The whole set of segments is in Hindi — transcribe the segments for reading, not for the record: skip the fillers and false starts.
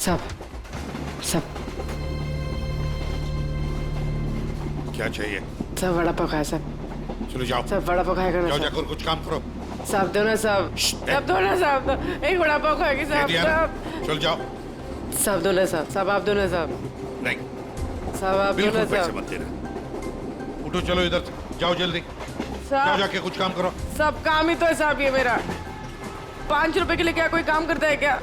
सब सब क्या चाहिए? सब वड़ा पाव खाए सब। चलो जाओ, सब वड़ा पाव खाएगा ना जाओ सब। जाकर कुछ काम करो। सब दो ना सब। सब दो ना सब। एक वड़ा पाव खाएगी सब। सब चल जाओ। सब दो ना सब। सब आप दो ना सब। नहीं, सब आप दो बिल्कुल ना पैसे सब। मत देना। उठो चलो इधर से, जाओ जल्दी, जाओ सब जाके कुछ काम करो। सब काम ही तो है साहब ये मेरा। 5 रुपए के लिए क्या कोई काम करता है क्या?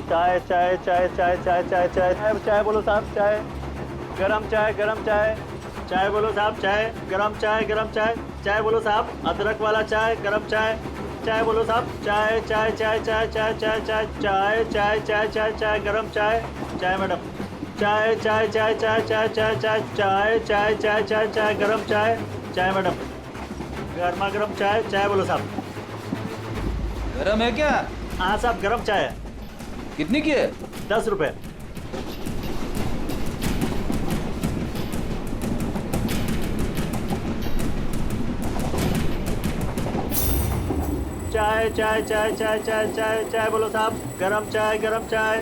चाय चाय चाय चाय चाय चाय चाय चाय बोलो साहब, चाय गरम चाय गरम चाय। चाय बोलो साहब, चाय गरम चाय गरम चाय। चाय बोलो साहब, अदरक वाला चाय गरम चाय। चाय बोलो साहब, चाय चाय चाय चाय चाय चाय चाय चाय चाय चाय चाय चाय गरम चाय। चाय मैडम, चाय चाय चाय चाय चाय चाय चाय चाय चाय चाय चाय चाय गरम चाय। चाय मैडम, गर्मा गर्म चाय। चाय बोलो साहब। गरम है क्या? हाँ साहब, गरम चाय है। कितनी की है? 10 रुपए। चाय चाय चाय चाय चाय चाय चाय बोलो साहब, गरम चाय गरम चाय।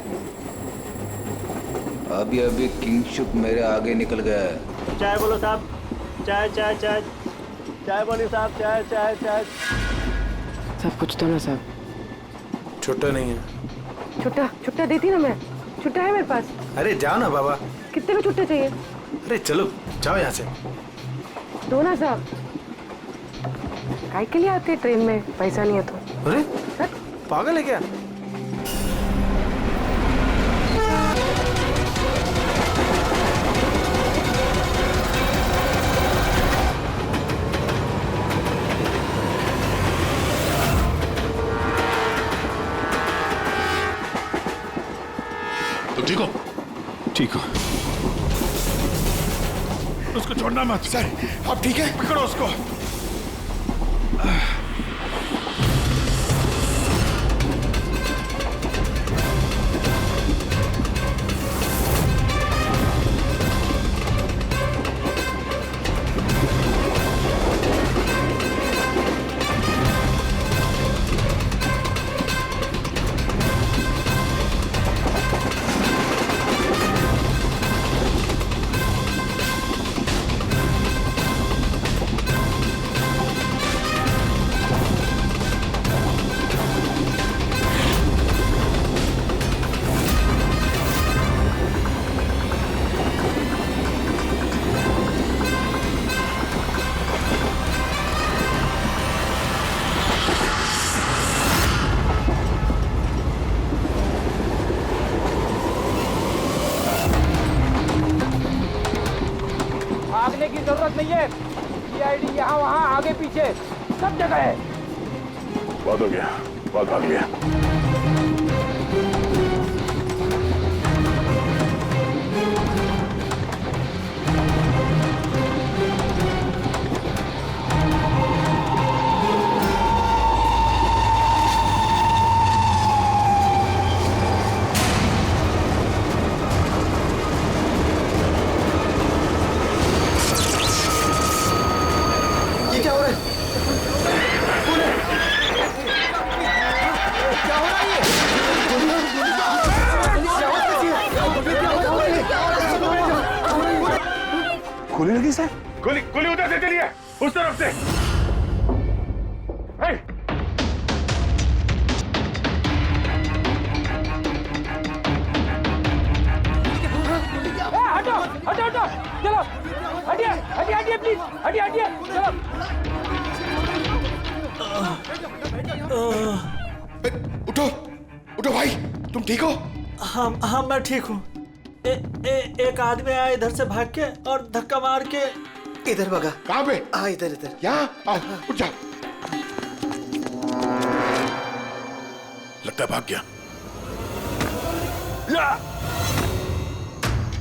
अभी अभी किंगशुक मेरे आगे निकल गया है। चाय बोलो साहब, चाय चाय चाय चाय बोलिए साहब, चाय चाय चाय। सब कुछ तो ना सब। छुट्टा नहीं है। छुट्टा छुट्टा देती ना मैं। छुट्टा है मेरे पास। अरे जाओ ना बाबा। कितने में छुट्टा चाहिए? अरे चलो जाओ यहाँ से। दो ना साहब। काय के लिए आते हैं ट्रेन में? पैसा नहीं है तो। अरे पागल है क्या? तुम ठीक हो? ठीक हो? उसको छोड़ना मत। सर आप ठीक है? पकड़ो उसको। भागने की जरूरत नहीं है। सीआईडी यहाँ वहाँ आगे पीछे सब जगह है। बहुत हो गया, बहुत भाग लिया। ये क्या हो रहा है? कौन है? क्या हो रहा है ये? गोली लगी सर? गोली गोली उधर से चलिए, उस तरफ से। हे! हटो हटो हटो, चलो हटिए हटिए हटिए प्लीज, हटिए हटिए चलो। उठो उठो भाई, तुम ठीक हो? हाँ हाँ मैं ठीक हूँ। एक आदमी आया इधर से भाग के और धक्का मार के इधर भगा। कहाँ पे? इधर इधर। यहाँ आओ, उठ जाओ। लगता है भाग गया।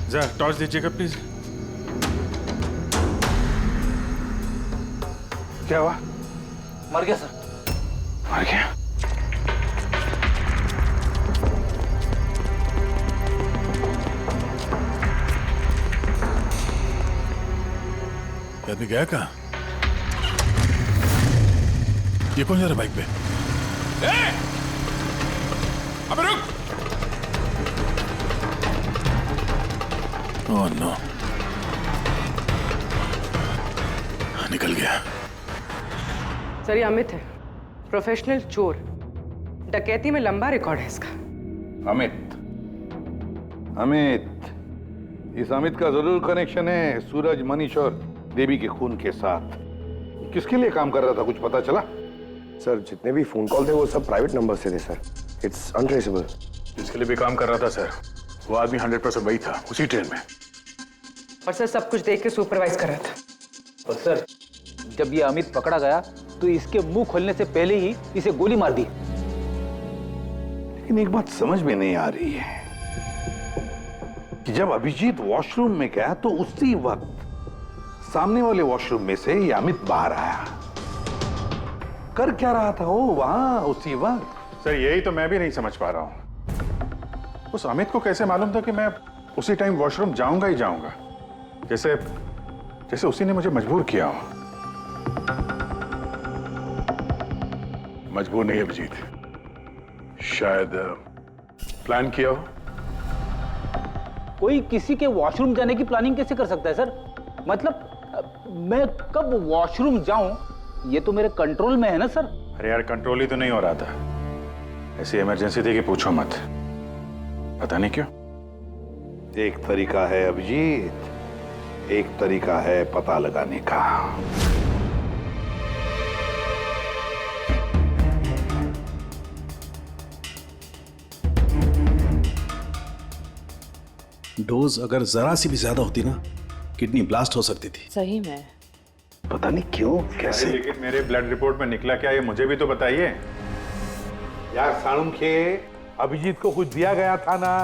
जरा टॉर्च दीजिएगा प्लीज। क्या हुआ? मर गया सर। मर गया? आदमी गया कहाँ? ये कौन जा रहा बाइक पे? अबे रुक! ओह नो, निकल गया। सर ये अमित है, प्रोफेशनल चोर। डकैती में लंबा रिकॉर्ड है इसका। अमित, इस अमित का जरूर कनेक्शन है सूरज, मनीष और देवी के खून के साथ। किसके लिए काम कर रहा था, कुछ पता चला? सर जितने भी फोन कॉल थे वो सब प्राइवेट नंबर से थे सर। It's untraceable. जिसके लिए भी काम कर रहा था सर, वो आदमी 100% वही था, उसी ट्रेन में। और सर सब कुछ देख के सुपरवाइज कर रहा था। और सर जब ये अमित पकड़ा गया तो इसके मुंह खोलने से पहले ही इसे गोली मार दी। लेकिन एक बात समझ में नहीं आ रही है कि जब अभिजीत वॉशरूम में गया तो उसी वक्त सामने वाले वॉशरूम में से ये अमित बाहर आया। कर क्या रहा था वो वहां उसी वक्त? सर यही तो मैं भी नहीं समझ पा रहा हूँ। उस अमित को कैसे मालूम था कि मैं उसी टाइम वॉशरूम जाऊंगा ही जाऊंगा, जैसे जैसे उसी ने मुझे मजबूर किया हो। मजबूर नहीं अभिजीत, शायद प्लान किया हो। कोई किसी के वॉशरूम जाने की प्लानिंग कैसे कर सकता है सर? मतलब मैं कब वॉशरूम जाऊं ये तो मेरे कंट्रोल में है ना सर। अरे यार कंट्रोल ही तो नहीं हो रहा था, ऐसी इमरजेंसी थी कि पूछो मत। पता नहीं क्यों। एक तरीका है अभिजीत, एक तरीका है पता लगाने का। डोज अगर जरा सी भी ज्यादा होती ना, किडनी ब्लास्ट हो सकती थी। सही में पता नहीं क्यों, कैसे। लेकिन मेरे ब्लड रिपोर्ट में निकला क्या, ये मुझे भी तो बताइए। यार साणुखे, अभिजीत को कुछ दिया गया था ना,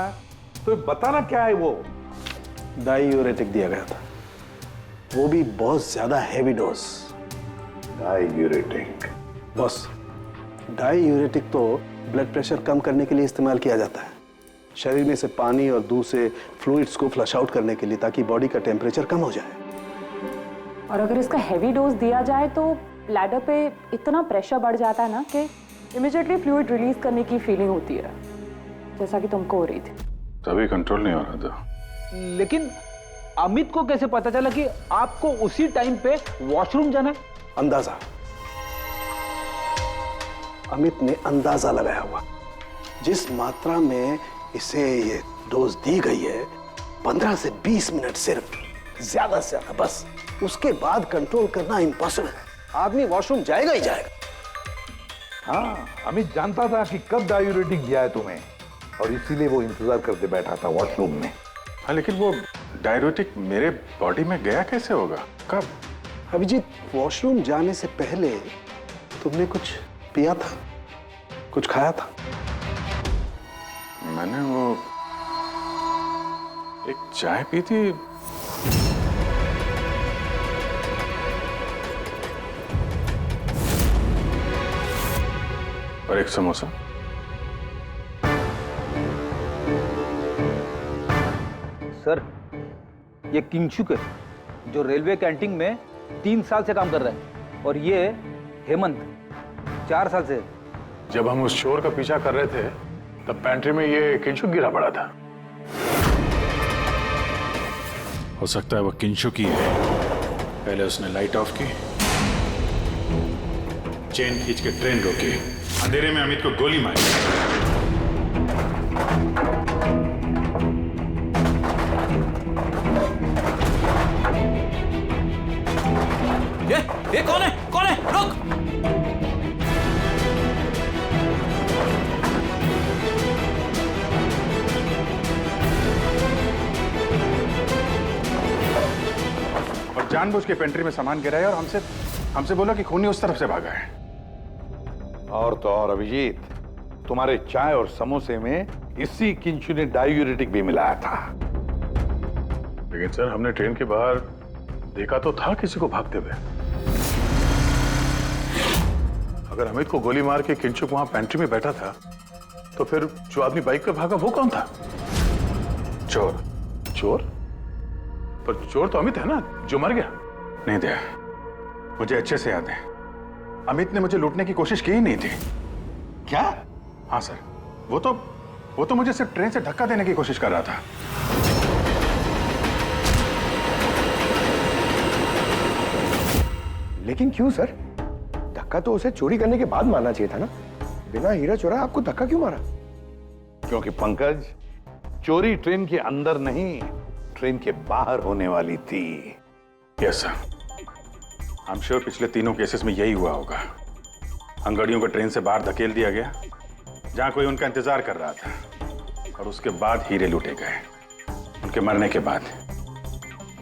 तो बताना क्या है वो? डायूरेटिक दिया गया था, वो भी बहुत ज्यादा heavy dose. Diuretic? Boss, diuretic तो ब्लड प्रेशर कम करने के लिए इस्तेमाल किया जाता है, शरीर में से पानी और दूध से फ्लूइड्स को फ्लश आउट करने के लिए, ताकि बॉडी का टेम्परेचर कम हो जाए। और अगर इसका हैवी डोज दिया जाए तो ब्लैडर पे इतना प्रेशर बढ़ जाता है ना कि इमीडिएटली फ्लूइड रिलीज करने की फीलिंग होती है, जैसा कि तुमको हो रही थी। तभी कंट्रोल नहीं हो रहा था। लेकिन अमित को कैसे पता चला कि आपको उसी टाइम पे वॉशरूम जाना है? अंदाजा, अमित ने अंदाजा लगाया हुआ। जिस मात्रा में इसे ये डोज दी गई है, 15 से 20 मिनट सिर्फ, ज्यादा से ज्यादा, बस उसके बाद कंट्रोल करना इम्पॉसिबल है। आदमी वॉशरूम जाएगा ही जाएगा। हाँ, अमित जानता था कि कब डायूरेटिक दिया है तुम्हें, और इसीलिए वो इंतजार करते बैठा था वॉशरूम में। हाँ लेकिन वो डायूरेटिक मेरे बॉडी में गया कैसे होगा, कब? अभिजीत, वॉशरूम जाने से पहले तुमने कुछ पिया था, कुछ खाया था? मैंने वो एक चाय पी थी। और एक समोसा। सर ये किंगशुक है, जो रेलवे कैंटीन में 3 साल से काम कर रहा है, और ये हेमंत 4 साल से। जब हम उस चोर का पीछा कर रहे थे तब पैंट्री में ये किंशुक गिरा पड़ा था। हो सकता है वो किंशुक ही है। पहले उसने लाइट ऑफ की, चेन खींच के ट्रेन रोकी, अंधेरे में अमित को गोली मारी। ये कौन है? कौन है? रुक! और जानबूझ के पेंट्री में सामान गिराया और हमसे बोला कि खूनी उस तरफ से भागा है। और तो और अभिजीत, तुम्हारे चाय और समोसे में इसी किंशु ने डायूरेटिक भी मिलाया था। लेकिन सर हमने ट्रेन के बाहर देखा तो था किसी को भागते हुए। अगर अमित को गोली मार के किंशुक वहां पेंट्री में बैठा था तो फिर जो आदमी बाइक पे भागा वो कौन था? चोर। चोर? पर चोर तो अमित है ना, जो मर गया। नहीं दया, मुझे अच्छे से याद है, अमित ने मुझे लूटने की कोशिश की ही नहीं थी। क्या? हाँ सर, वो तो मुझे सिर्फ ट्रेन से धक्का देने की कोशिश कर रहा था। लेकिन क्यों सर? धक्का तो उसे चोरी करने के बाद मारना चाहिए था ना। बिना हीरा चोरा आपको धक्का क्यों मारा? क्योंकि पंकज, चोरी ट्रेन के अंदर नहीं, ट्रेन के बाहर होने वाली थी। Yes sir, I am sure पिछले तीनों केसेस में यही हुआ होगा। अंगड़ियों को ट्रेन से बाहर धकेल दिया गया जहां कोई उनका इंतजार कर रहा था, और उसके बाद हीरे लूटे गए, उनके मरने के बाद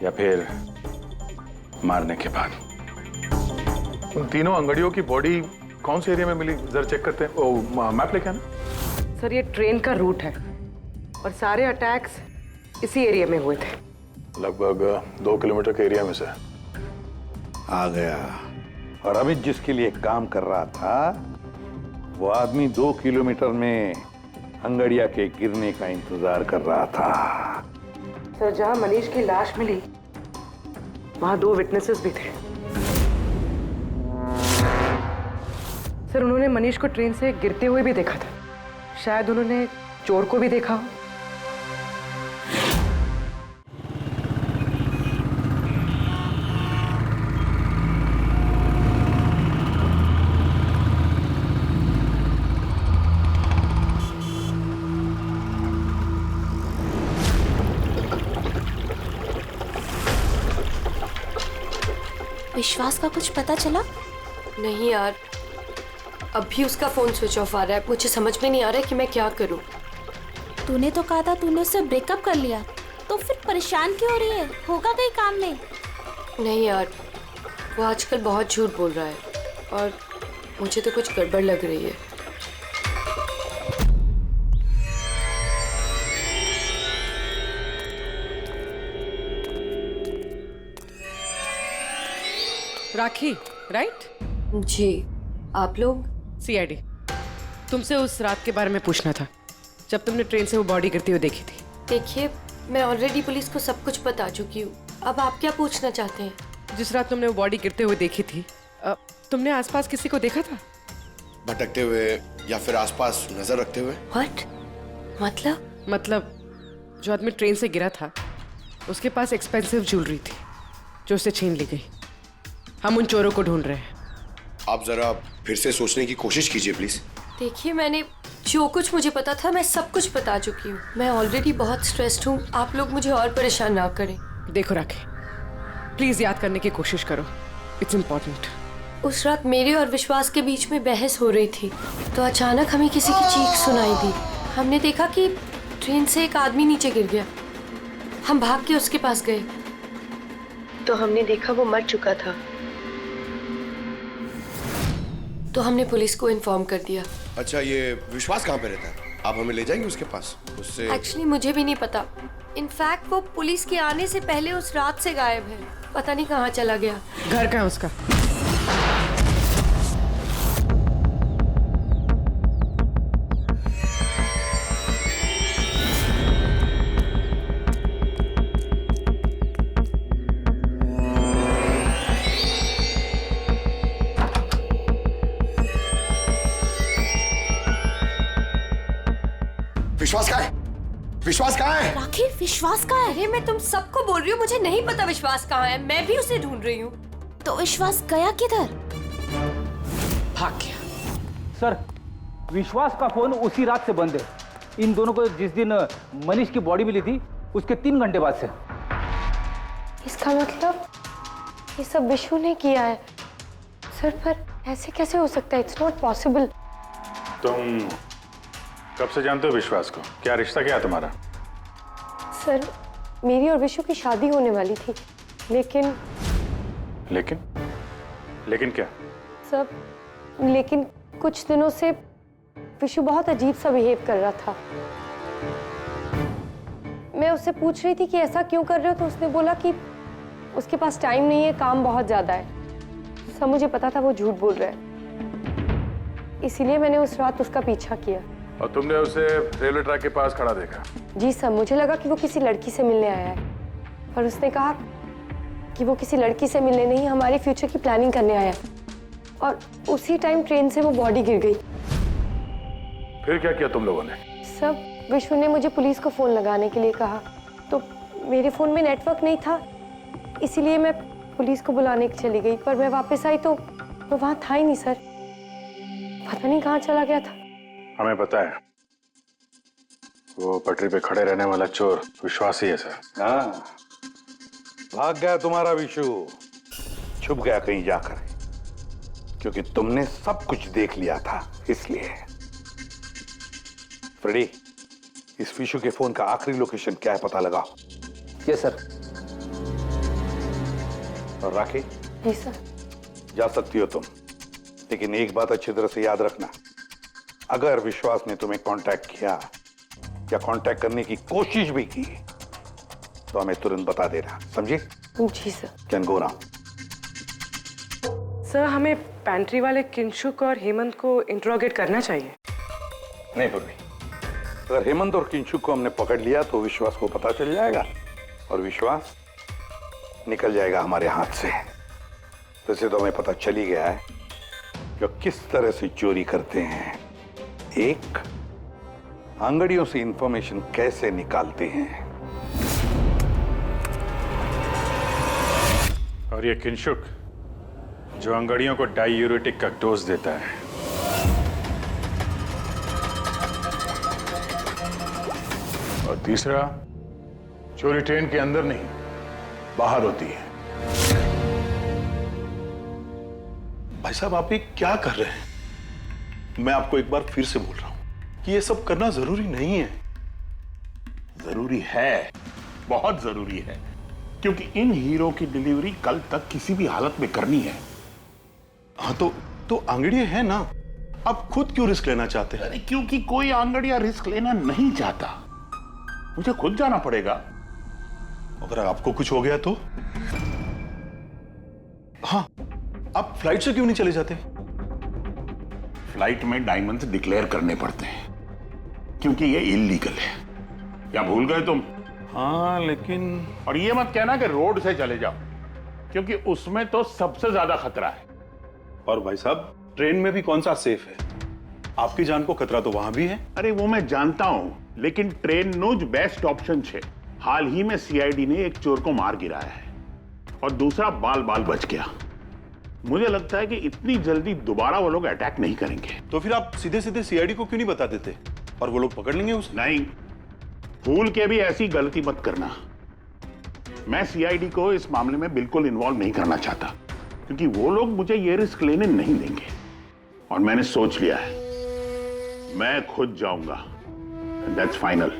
या फिर मारने के बाद। उन तीनों अंगड़ियों की बॉडी कौन से एरिया में मिली, जरा चेक करते हैं। ओ, मैप लेके आना। सर ये ट्रेन का रूट है और सारे अटैक्स इसी एरिया में हुए थे। लगभग 2 किलोमीटर के एरिया में से आ गया। और अमित जिसके लिए काम कर रहा था, वो आदमी 2 किलोमीटर में अंगड़िया के गिरने का इंतजार कर रहा था। सर जहां मनीष की लाश मिली वहां 2 विटनेसेस भी थे। सर उन्होंने मनीष को ट्रेन से गिरते हुए भी देखा था। शायद उन्होंने चोर को भी देखा हो। विश्वास का कुछ पता चला? नहीं यार, अभी उसका फोन स्विच ऑफ आ रहा है। मुझे समझ में नहीं आ रहा है कि मैं क्या करूं। तूने तो कहा था तूने उससे ब्रेकअप कर लिया, तो फिर परेशान क्यों हो रही है? होगा कहीं काम में? नहीं यार, वो आजकल बहुत झूठ बोल रहा है और मुझे तो कुछ गड़बड़ लग रही है। राखी, राइट? जी, आप लोग? सीआईडी। तुमसे उस रात के बारे में पूछना था जब तुमने ट्रेन से वो बॉडी गिरती हुई देखी थी। देखिए, मैं ऑलरेडी पुलिस को सब कुछ बता चुकी हूँ। अब आप क्या पूछना चाहते हैं? जिस रात तुमने वो बॉडी गिरते हुए देखी थी, तुमने आसपास किसी को देखा था? भटकते हुए या फिर आसपास नजर रखते हुए? What? मतलब जो आदमी ट्रेन से गिरा था उसके पास एक्सपेंसिव ज्वेलरी थी जो उससे छीन ली गई। हम उन चोरों को ढूंढ रहे हैं। आप जरा फिर से सोचने की कोशिश कीजिए प्लीज। देखिए, मैंने जो कुछ मुझे पता था मैं सब कुछ बता चुकी हूँ। मैं ऑलरेडी बहुत स्ट्रेस्ड हूँ। आप लोग मुझे और परेशान ना करें। देखो राखी, प्लीज याद करने की कोशिश करो, इट्स इम्पोर्टेंट। उस रात मेरे और विश्वास के बीच में बहस हो रही थी, तो अचानक हमें किसी की चीख सुनाई दी। हमने देखा कि ट्रेन से एक आदमी नीचे गिर गया। हम भाग के उसके पास गए तो हमने देखा वो मर चुका था। तो हमने पुलिस को इन्फॉर्म कर दिया। अच्छा, ये विश्वास कहाँ पे रहता है? आप हमें ले जाएंगे उसके पास? उससे एक्चुअली मुझे भी नहीं पता। इनफैक्ट वो पुलिस के आने से पहले उस रात से गायब है। पता नहीं कहाँ चला गया। घर कहाँ उसका? विश्वास कहाँ है? विश्वास कहाँ है? राखी, विश्वास कहाँ है? अरे मैं तुम सबको बोल रही हूँ, मुझे नहीं पता विश्वास कहाँ है। मैं भी उसे ढूंढ रही हूँ। तो विश्वास गया किधर? भाग गया। सर, विश्वास का फोन उसी रात से बंद है। इन दोनों को जिस दिन मनीष की बॉडी मिली थी उसके 3 घंटे बाद से। इसका मतलब ये सब विशु ने किया है। सर, पर ऐसे कैसे हो सकता है? It's not possible. तुम कब से जानते हो विश्वास को? क्या रिश्ता क्या है तुम्हारा? सर, मेरी और विशु की शादी होने वाली थी, लेकिन क्या? सब लेकिन कुछ दिनों से विशु बहुत अजीब सा बिहेव कर रहा था। मैं उससे पूछ रही थी कि ऐसा क्यों कर रहे हो, तो उसने बोला कि उसके पास टाइम नहीं है, काम बहुत ज्यादा है। सब मुझे पता था वो झूठ बोल रहा है, इसीलिए मैंने उस रात उसका पीछा किया। और तुमने उसे रेलवे ट्रैक के पास खड़ा देखा? जी सर, मुझे लगा कि वो किसी लड़की से मिलने आया है, पर उसने कहा कि वो किसी लड़की से मिलने नहीं, हमारे फ्यूचर की प्लानिंग करने आया और उसी टाइम ट्रेन से वो बॉडी गिर गई। फिर क्या किया तुम लोगों ने? सब विष्णु ने मुझे पुलिस को फोन लगाने के लिए कहा, तो मेरे फोन में नेटवर्क नहीं था, इसीलिए मैं पुलिस को बुलाने के चली गई। पर मैं वापस आई तो वो वहां था ही नहीं सर, पता नहीं कहाँ चला गया था। हमें पता है, वो पटरी पे खड़े रहने वाला चोर विश्वास ही है सर। हाँ, भाग गया तुम्हारा विशु, छुप गया कहीं जाकर, क्योंकि तुमने सब कुछ देख लिया था इसलिए। फ्रेडी, इस विशु के फोन का आखिरी लोकेशन क्या है पता लगाओ। Yes sir. और राखी? जी सर। जा सकती हो तुम, लेकिन एक बात अच्छी तरह से याद रखना, अगर विश्वास ने तुम्हें कांटेक्ट किया या कांटेक्ट करने की कोशिश भी की तो हमें तुरंत बता देना, समझे? जी sir. Can go now. Sir, हमें पैंट्री वाले किंशुक और हेमंत को इंट्रोगेट करना चाहिए। नहीं पूर्वी, अगर हेमंत और किंशुक को हमने पकड़ लिया तो विश्वास को पता चल जाएगा और विश्वास निकल जाएगा हमारे हाथ से। वैसे तो हमें पता चल ही गया है कि किस तरह से चोरी करते हैं, एक अंगड़ियों से इंफॉर्मेशन कैसे निकालते हैं। और ये किंशुक जो अंगड़ियों को डायूरेटिक का डोज देता है। और तीसरा, चोरी ट्रेन के अंदर नहीं बाहर होती है। भाई साहब, आप ये क्या कर रहे हैं? मैं आपको एक बार फिर से बोल रहा हूं कि ये सब करना जरूरी नहीं है। जरूरी है, बहुत जरूरी है, क्योंकि इन हीरो की डिलीवरी कल तक किसी भी हालत में करनी है। हाँ तो आंगड़ियां है ना, आप खुद क्यों रिस्क लेना चाहते हैं? अरे क्योंकि कोई आंगड़िया रिस्क लेना नहीं चाहता, मुझे खुद जाना पड़ेगा। अगर आपको कुछ हो गया तो? हाँ, आप फ्लाइट से क्यों नहीं चले जाते? फ्लाइट में डायमंड्स डिक्लेयर करने पड़ते हैं, क्योंकि ये इलीगल है। क्या भूल गए तुम? हाँ, लेकिन और ये मत कहना कि रोड से चले जाओ, क्योंकि उसमें तो सबसे ज्यादा खतरा है। और भाई साहब, ट्रेन में भी कौन सा सेफ है? आपकी जान को खतरा तो वहां भी है। अरे वो मैं जानता हूं, लेकिन ट्रेन नो ज बेस्ट ऑप्शन है। हाल ही में सीआईडी ने एक चोर को मार गिराया है और दूसरा बाल बाल बच गया। मुझे लगता है कि इतनी जल्दी दोबारा वो लोग अटैक नहीं करेंगे। तो फिर आप सीधे सीधे सीआईडी को क्यों नहीं बता देते और वो लोग पकड़ लेंगे उसे? नहीं, भूल के भी ऐसी गलती मत करना। मैं सीआईडी को इस मामले में बिल्कुल इन्वॉल्व नहीं करना चाहता, क्योंकि वो लोग मुझे ये रिस्क लेने नहीं देंगे। और मैंने सोच लिया है, मैं खुद जाऊंगा। That's final.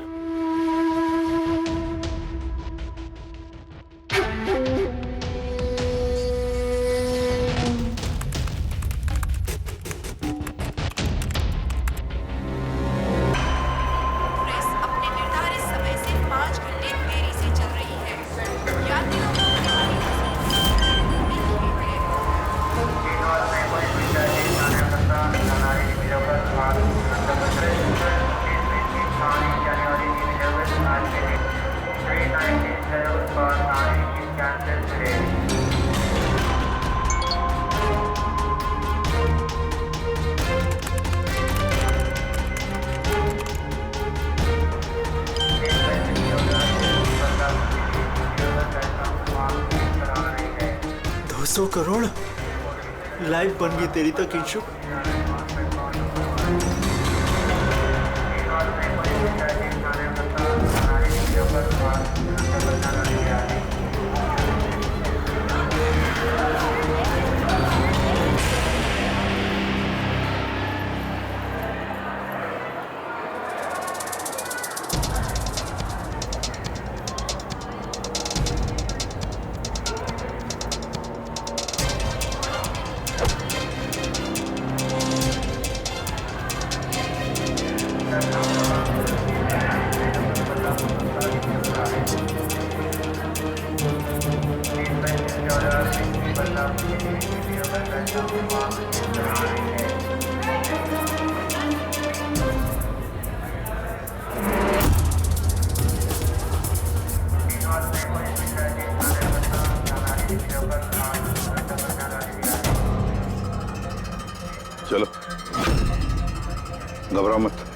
करोड़ लाइफ बन गई तेरी तो किंशुक।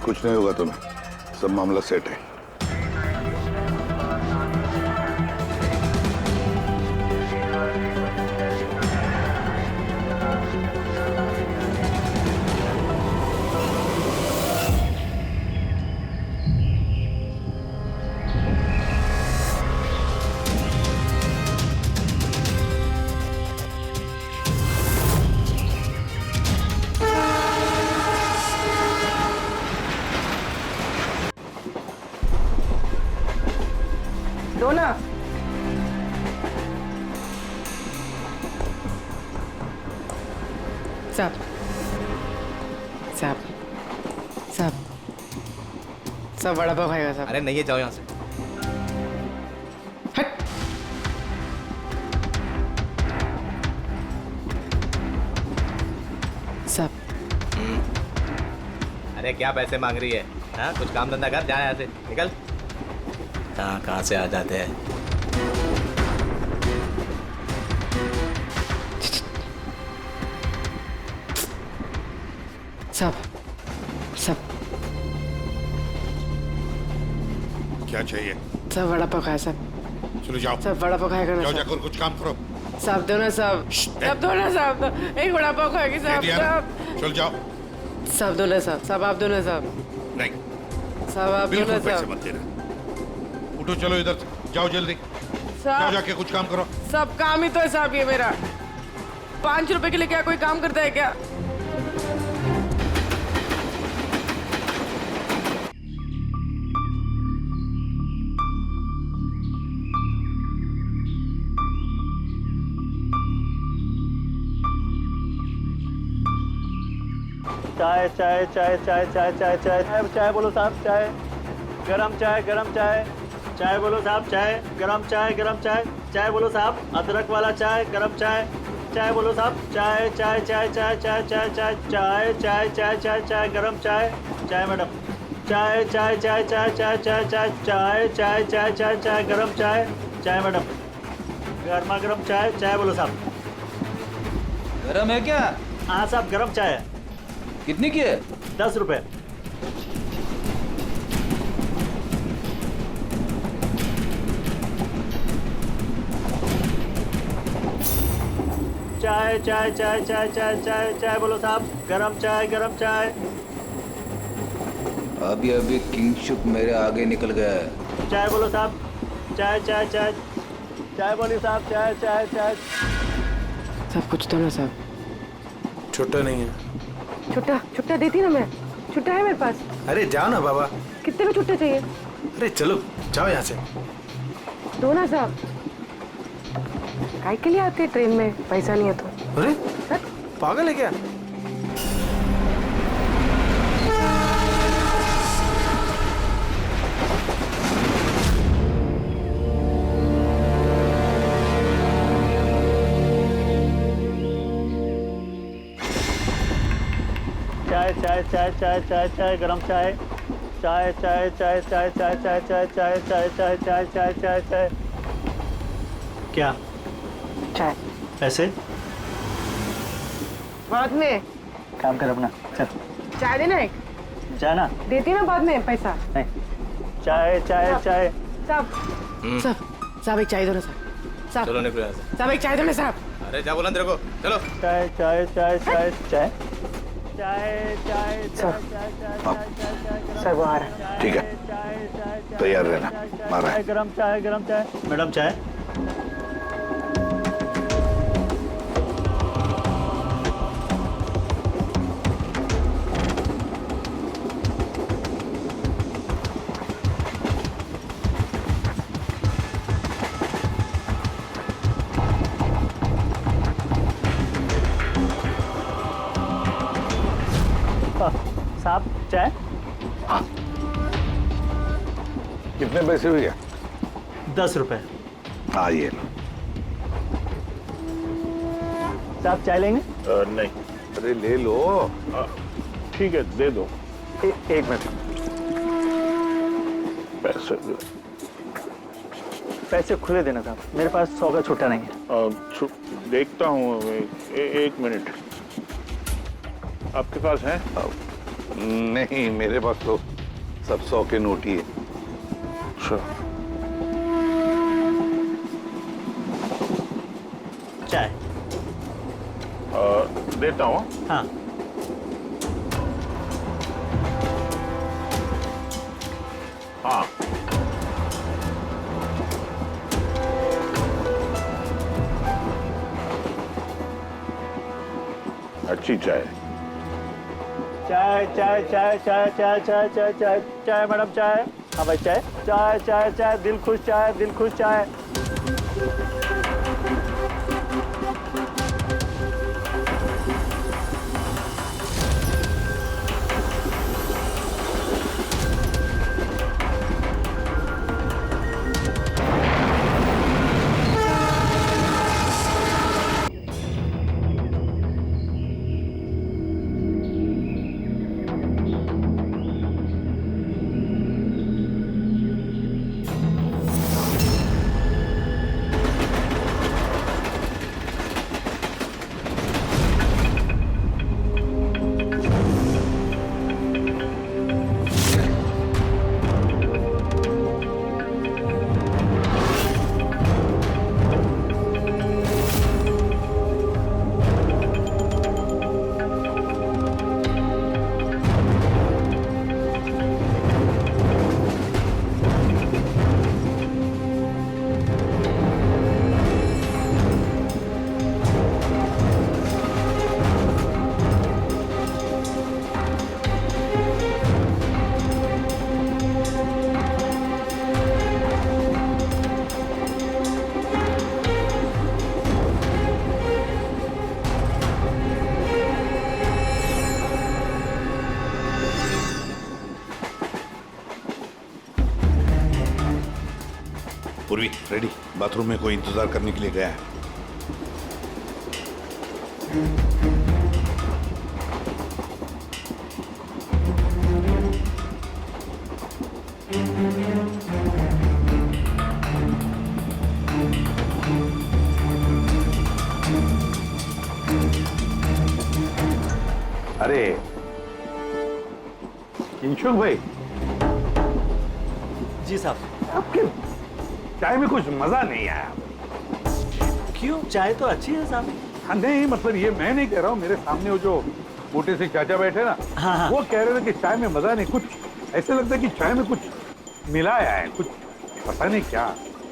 कुछ नहीं होगा तुम्हें, सब मामला सेट है। दो ना। साहब साहब साहब साहब वड़ा पाव खाएगा साहब। अरे नहीं है, जाओ यहाँ से। साहब अरे क्या पैसे मांग रही है? हाँ, कुछ काम धंधा कर, जा यहाँ से, निकल। कहाँ से आ जाते हैं। साहब साहब क्या चाहिए? साहब वड़ा पाव खाया साहब। चलो जाओ। साहब वड़ा पाव खाएगा ना जाओ, साहब? जाकर कुछ काम करो। साहब दो ना साहब। साहब दो ना साहब, एक वड़ा पाव खाएगी साहब। साहब चल जाओ। साहब दो ना साहब। साहब आप दो ना साहब। नहीं साहब आप दो ना बिल्कुल पैसे साहब। मत देना। उठो, चलो इधर से, जाओ जल्दी। जाओ, साहब जाके कुछ काम करो। सब काम ही तो है साहब, ये मेरा 5 रुपए के लिए क्या कोई काम करता है क्या? चाय चाय चाय चाय चाय चाय चाय चाय चाय बोलो साहब, चाय गरम चाय, गरम चाय। चाय बोलो साहब, चाय गरम चाय, गरम चाय। चाय बोलो साहब, अदरक वाला चाय, गरम चाय। चाय बोलो साहब, चाय चाय चाय चाय चाय चाय चाय चाय चाय चाय चाय चाय गरम चाय। चाय मैडम। चाय चाय चाय चाय चाय चाय चाय चाय चाय चाय चाय चाय गरम चाय। चाय मैडम, गर्मा गर्म चाय। चाय बोलो साहब। गरम है क्या? हाँ साहब, गरम चाय है। कितनी की है? 10 रुपए। चाय चाय चाय चाय चाय चाय चाय बोलो साहब, गरम चाय, गरम चाय। अभी अभी किंगशुक मेरे आगे निकल गया है। चाय बोलो साहब, चाय चाय चाय चाय बोलिए साहब, चाय चाय चाय। सब कुछ तो ना साहब। छुट्टा नहीं है। छुट्टा छुट्टा देती ना मैं, छुट्टा है मेरे पास। अरे जाओ ना बाबा। कितने में छुट्टा चाहिए? अरे चलो जाओ यहाँ से। दो ना साहब। काय के लिए आते ट्रेन में, पैसा नहीं है तो? अरे पागल है क्या? चाय चाय चाय चाय चाय चाय गरम चाय। चाय चाय चाय चाय चाय चाय चाय चाय चाय चाय चाय चाय चाय चाय। क्या? चाय। पैसे? बाद में। काम कर अपना, चल। चाय देना एक। जाना। देती ना बाद में पैसा। नहीं। चाय चाय चाय। साहब साहब एक चाय दो ना साहब। साहब चलो निकलो यहाँ से। साहब एक चाय दो ना साहब। अरे जा बोला तेरे को, चलो। चाय चाय चाय चाय चाय चाय चाय चाय चाय। सर वो आ रहा है। ठीक है, तैयार रहना। मारा है। गरम चाय, गरम चाय। मैडम चाय। साहब चाय। हाँ, कितने पैसे हुए? 10 रुपए। हाँ ये लो। साहब चाय लेंगे? नहीं। अरे ले लो। ठीक है, दे दो। एक मिनट। पैसे दो। पैसे खुले देना साहब, मेरे पास 100 का छुट्टा नहीं है। देखता हूँ, एक मिनट। आपके पास है? नहीं, मेरे पास तो सब 100 के नोट ही है। चाय देता हूँ। हाँ। हाँ, अच्छी चाय। चाय चाय चाय चाय चाय चाय चाय चाय चाय मैडम चाय। हाँ भाई चाय चाय चाय चाय दिल खुश चाय, दिल खुश चाय। पूर्वी रेडी, बाथरूम में कोई इंतजार करने के लिए गया है। अरे किंशुक भाई। जी साहब। आपके चाय में कुछ मजा नहीं आया। क्यों? चाय तो अच्छी है साहब। हाँ, नहीं मतलब ये मैं नहीं कह रहा हूँ, मेरे सामने वो जो मोटे से चाचा बैठे ना, हाँ। वो कह रहे थे कि चाय में मजा नहीं, कुछ ऐसे लगता है कि चाय में कुछ मिलाया है, कुछ पता नहीं क्या।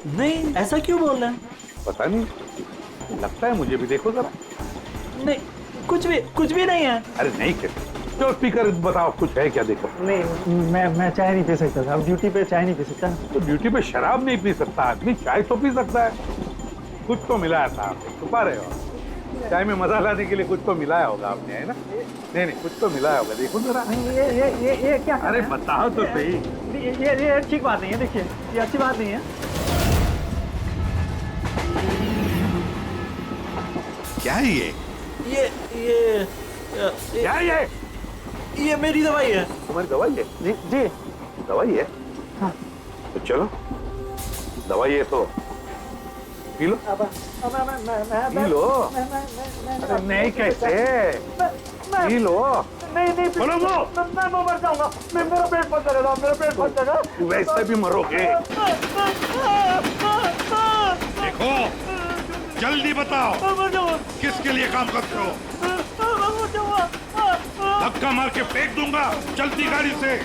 नहीं, ऐसा क्यों बोल रहे हैं? पता नहीं, लगता है मुझे भी। देखो जरा। नहीं, कुछ भी नहीं है। अरे नहीं, कैसे तो स्पीकर बताओ, कुछ है क्या? देखो। नहीं, मैं चाय नहीं पी सकता साहब, ड्यूटी पे चाय नहीं पी सकता। तो ड्यूटी पे शराब नहीं पी सकता आदमी, चाय तो पी सकता है। कुछ तो मिलाया था आपने, छुपा रहे हो। चाय में मजा लाने के लिए कुछ तो मिलाया होगा आपने, है ना? नहीं, कुछ तो मिलाया होगा, देखो जरा। ये क्या? अरे बताओ तो सही। ये ठीक बात नहीं है, देखिए ये अच्छी बात नहीं है। क्या है ये? क्या है ये मेरी दवाई है। तुम्हारी दवाई है? जी दवाई है। हाँ। तो चलो, दवाई है तो पी लो। P low. अरे नहीं, कैसे पी लो? नहीं बोलो वो। मैं मर जाऊंगा। मेरा पेट फट जाएगा, मेरा पेट फट जाएगा। वैसे भी मरोगे। देखो, जल्दी बताओ किसके लिए काम करते हो? धक्का मार के फेंक दूंगा, चलती गाड़ी से।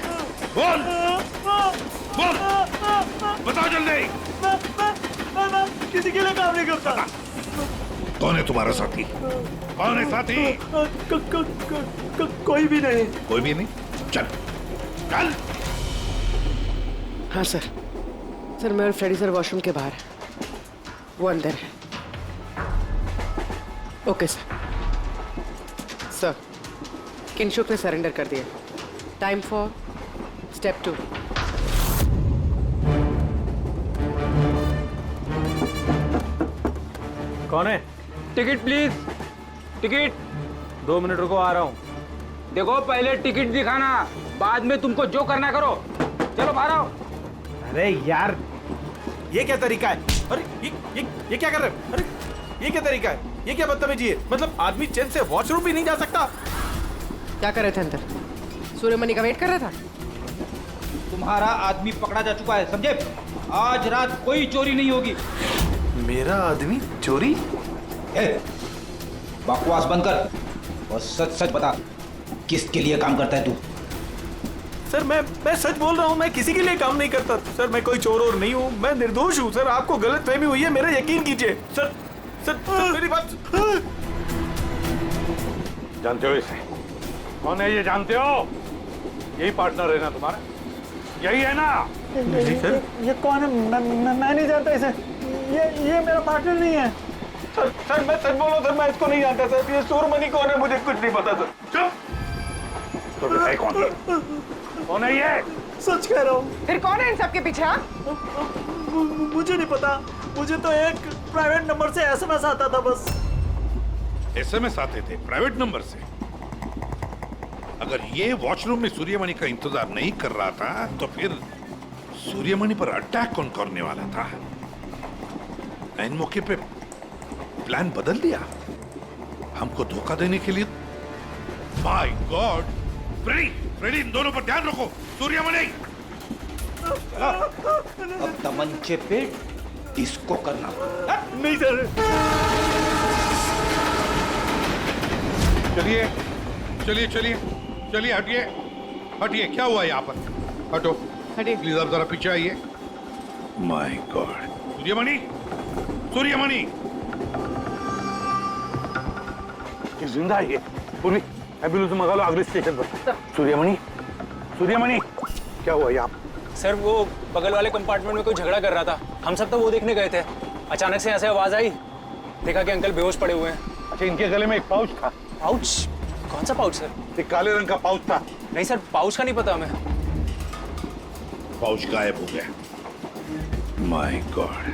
बोल बोल, बताओ जल्दी। किसी के लिए काम नहीं करता। कौन है तुम्हारा साथी? कौन है साथी? कोई भी नहीं। कोई भी नहीं? चल चल। हाँ सर। सर मैं और फ्रेडी सर वॉशरूम के बाहर है, वो अंदर है। Okay sir. सर, किंशुक ने सरेंडर कर दिया। Time for step 2। कौन है? Ticket please, ticket. 2 मिनट रुको, आ रहा हूँ। देखो पहले टिकट दिखाना, बाद में तुमको जो करना करो। चलो बाहर आओ। अरे यार, ये क्या तरीका है? अरे ये क्या कर रहे हैं? अरे ये क्या तरीका है? ये क्या बदतमीजी है? मतलब आदमी चैन से वॉशरूम भी नहीं जा सकता। क्या कर रहे थे अंदर? सूर्यमणि का वेट कर रहा था। तुम्हारा आदमी पकड़ा जा चुका है, समझे? आज रात कोई चोरी नहीं होगी। मेरा आदमी चोरी? बकवास बंद कर और सच सच बता, किसके लिए काम करता है तू? सर मैं सच बोल रहा हूँ, मैं किसी के लिए काम नहीं करता सर। मैं कोई चोर और नहीं हूँ, मैं निर्दोष हूँ सर। आपको गलतफहमी हुई है, मेरा यकीन कीजिए सर। सर मेरी बात। जानते हो इसे? कौन है ये, जानते हो? यही पार्टनर है ना तुम्हारा? यही है ना? नहीं सर, ये कौन है? मैं नहीं जानता इसे। ये मेरा पार्टनर नहीं है सर। मैं सच बोल रहा हूँ सर, मैं इसको नहीं जानता सर। ये सूर्यमणि कौन है मुझे कुछ नहीं पता सर। चुप। तो बताए कौन है ये? सच कह रहा हूँ। फिर कौन है इन सबके पीछे? मुझे नहीं पता, मुझे तो एक प्राइवेट नंबर से एसएमएस आता था बस। एसएमएस आते थे प्राइवेट नंबर से? अगर ये वॉशरूम में सूर्यमणि का इंतजार नहीं कर रहा था तो फिर सूर्यमणि पर अटैक कौन करने वाला था? इन मौके पे प्लान बदल दिया हमको धोखा देने के लिए। My God! फ्रेडी, इन दोनों पर ध्यान रखो। सूर्यमणि अब तमंचे पे इसको करना। नहीं सर। चलिए हटिए। क्या हुआ यहाँ पर? हटो, हटिए प्लीज। आप जरा पीछे आइए। My God! सूर्यमणि ये जिंदा है। पूरी एम्बुलेंस मंगा लो अगले स्टेशन पर। सूर्यमणि क्या हुआ यहाँ? सर वो बगल वाले कंपार्टमेंट में कोई झगड़ा कर रहा था, हम सब तो वो देखने गए थे। अचानक से ऐसे आवाज आई, देखा कि अंकल बेहोश पड़े हुए हैं। अच्छा, इनके गले में एक पाउच था। पाउच? कौन सा पाउच सर? एक काले रंग का पाउच था। नहीं सर, पाउच का नहीं पता हमें। पाउच गायब हो गया। My God!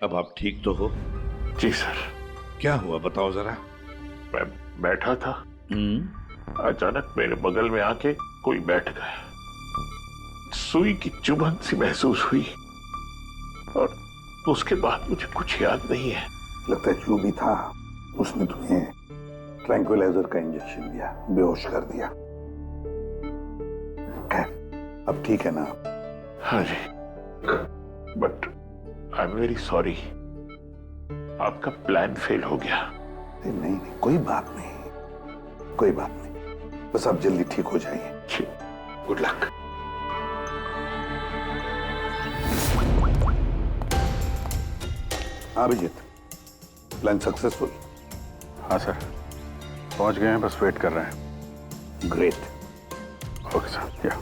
अब आप ठीक तो हो? जी सर। क्या हुआ बताओ जरा। मैं बैठा था, अचानक मेरे बगल में आके कोई बैठ गया। सुई की चुभन सी महसूस हुई और उसके बाद मुझे कुछ याद नहीं है। लगता है जो भी था उसने तुम्हें ट्रैंक्विलाइजर का इंजेक्शन दिया, बेहोश कर दिया। खैर अब ठीक है ना? हाँ जी, but I am very sorry, आपका प्लान फेल हो गया। नहीं, कोई बात नहीं, बस आप जल्दी ठीक हो जाइए। Good luck. हाँ अभिजीत, प्लान सक्सेसफुल? हाँ सर, पहुंच गए हैं, बस वेट कर रहे हैं। ग्रेट। Okay sir. या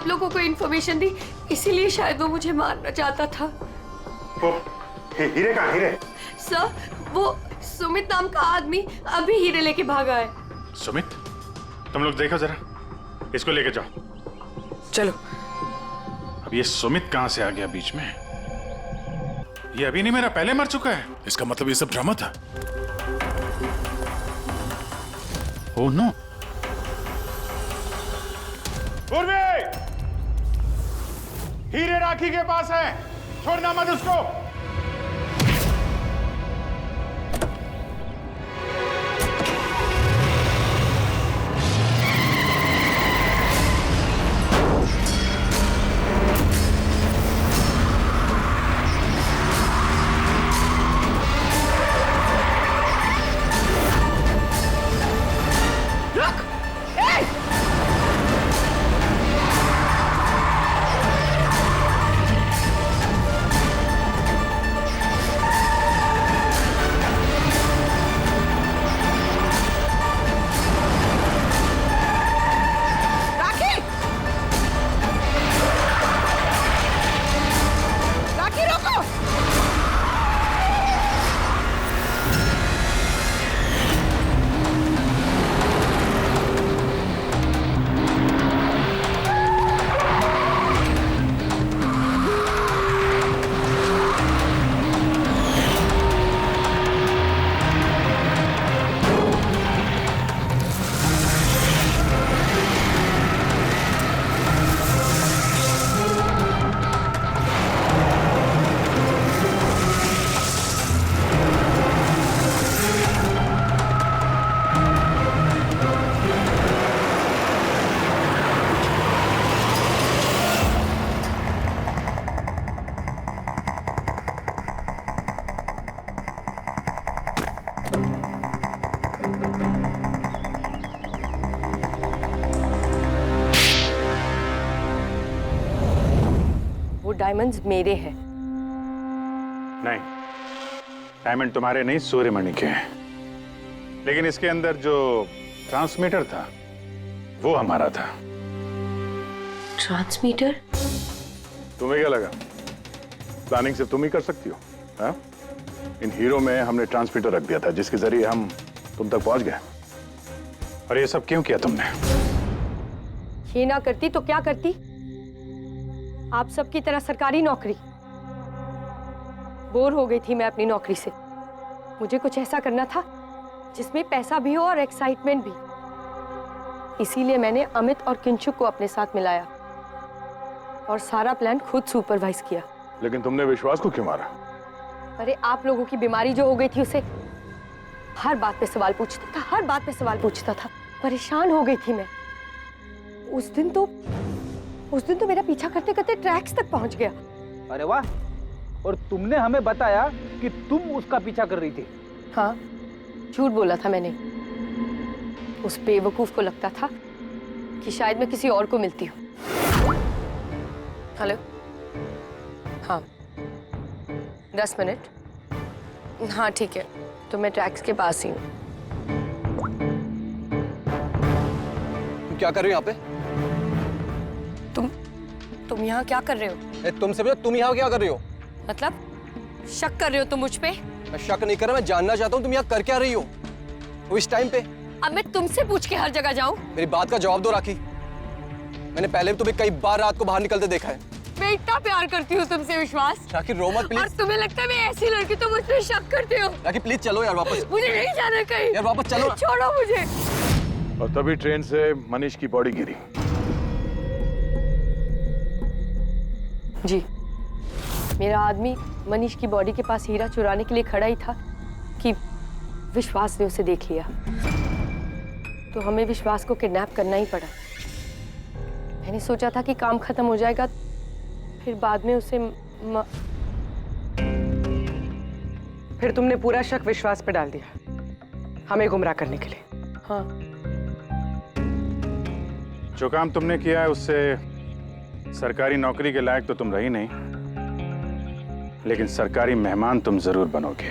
आप लोगों को इन्फॉर्मेशन दी, इसीलिए शायद वो मुझे मारना चाहता था। हीरे कहाँ? हीरे सर, वो सुमित नाम का आदमी अभी हीरे लेके भागा है। सुमित? तुम लोग देखो जरा, इसको लेके जाओ। चलो। अब ये सुमित कहां से आ गया बीच में? ये अभी नहीं, मेरा पहले मर चुका है। इसका मतलब ये सब ड्रामा था। Oh no. पूर्वी, हीरे राखी के पास है, छोड़ना मत उसको। डायमंड्स मेरे हैं। नहीं, डायमंड तुम्हारे नहीं, सूर्यमणि के हैं। लेकिन इसके अंदर जो ट्रांसमीटर था वो हमारा था। ट्रांसमीटर? तुम्हें क्या लगा प्लानिंग सिर्फ तुम ही कर सकती हो? हाँ? इन हीरो में हमने ट्रांसमीटर रख दिया था जिसके जरिए हम तुम तक पहुंच गए। और ये सब क्यों किया तुमने? ये ना करती तो क्या करती? आप सबकी तरह सरकारी नौकरी। बोर हो गई थी मैं अपनी नौकरी से। मुझे कुछ ऐसा करना था जिसमें पैसा भी हो और एक्साइटमेंट भी। इसीलिए मैंने अमित और किंचुक को अपने साथ मिलाया और सारा प्लान खुद सुपरवाइज किया। लेकिन तुमने विश्वास को क्यों मारा? अरे आप लोगों की बीमारी जो हो गई थी, उसे हर बात पे सवाल पूछता था, हर बात पे सवाल पूछता था। परेशान हो गई थी मैं। उस दिन तो मेरा पीछा करते करते ट्रैक्स तक पहुंच गया। अरे वाह! और तुमने हमें बताया कि तुम उसका पीछा कर रही थी। हाँ, झूठ बोला था मैंने। उस बेवकूफ को लगता था कि शायद मैं किसी और को मिलती हूँ। हेलो? हाँ, 10 मिनट। हाँ ठीक है, तो मैं ट्रैक्स के पास ही हूँ। क्या कर रहे हो यहाँ पे? तुम यहाँ क्या कर रहे हो? तुमसे पूछा, तुम यहाँ क्या कर रही हो? मतलब शक कर रहे हो तुम मुझ पे? मैं शक नहीं कर रहा, मैं जानना चाहता हूँ तुम यहाँ कर क्या रही हो वो इस टाइम पे। अब मैं तुमसे पूछ के हर जगह जाऊँ? मेरी बात का जवाब दो राखी। मैंने पहले भी तुम्हें कई बार रात को बाहर निकलते देखा है। मैं इतना प्यार करती हूँ तुमसे विश्वास। राखी रो मत प्लीज। और तुम्हें लगता है मैं ऐसी लड़की तो मुझ पे शक करते हो? राखी प्लीज चलो यार वापस। मुझे नहीं जाना कहीं। यार वापस चलो। छोड़ो मुझे। और तभी ट्रेन से मनीष की बॉडी गिरी। जी, मेरा आदमी मनीष की बॉडी के पास हीरा चुराने के लिए खड़ा ही था कि विश्वास ने उसे देख लिया। तो हमें विश्वास को किडनैप करना ही पड़ा। मैंने सोचा था कि काम खत्म हो जाएगा, फिर बाद में उसे फिर तुमने पूरा शक विश्वास पे डाल दिया, हमें गुमराह करने के लिए। हाँ। जो काम तुमने किया है उससे सरकारी नौकरी के लायक तो तुम रही नहीं, लेकिन सरकारी मेहमान तुम जरूर बनोगे।